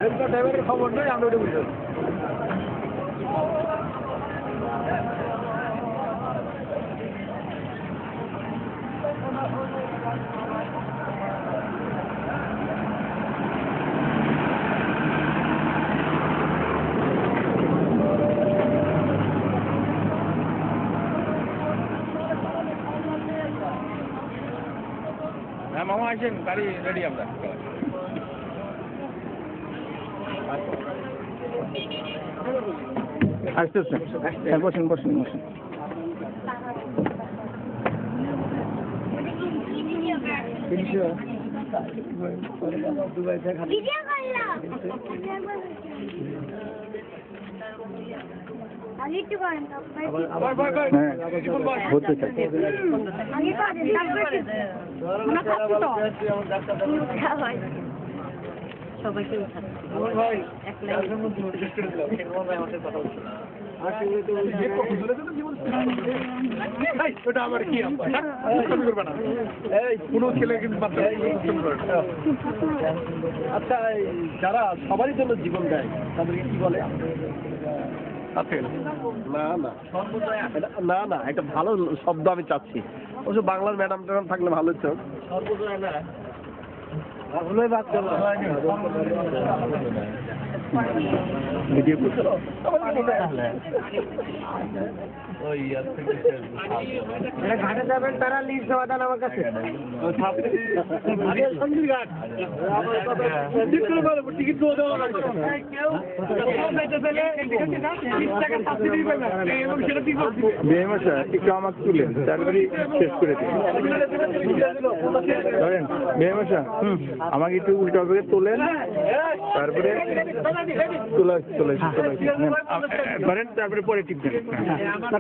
ড্রাইভারের খবর নেই, আমরা ওটা বুঝতে হ্যাঁ মামা আসেন, গাড়ি রেডি আমরা। আসতেছে, বসেন বসেন বসেন। সবাইকে আমার কি কোনো ছেলে কিন্তু আচ্ছা, যারা সবারই জন্য জীবন দেয় তাদেরকে কি বলে? না না না না, একটা ভালো শব্দ আমি চাচ্ছি। অবশ্য বাংলার ম্যাডাম ট্যাডাম থাকলে ভালো হতো। ভিডিও ঘাটে যাবেন, তারা লিজ দেওয়া দেন আমার কাছে। টিকিট দেওয়া লাগবে। একটু আমাকে তুলেন, তারপরে শেষ করে দিন। ধরেন মেহমাশা, আমাকে একটু উল্টা ভাবে তোলেন, তারপরে ধরেন, তারপরে পরে টিপ দেন।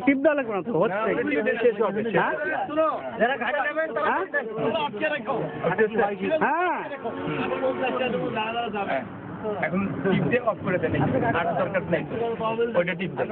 টিপ দেওয়া লাগবে না তো, শেষ হবে। এখন টিপ দিয়ে অফ করে দেন, আর দরকার নেই ওইটা টিপ দেন।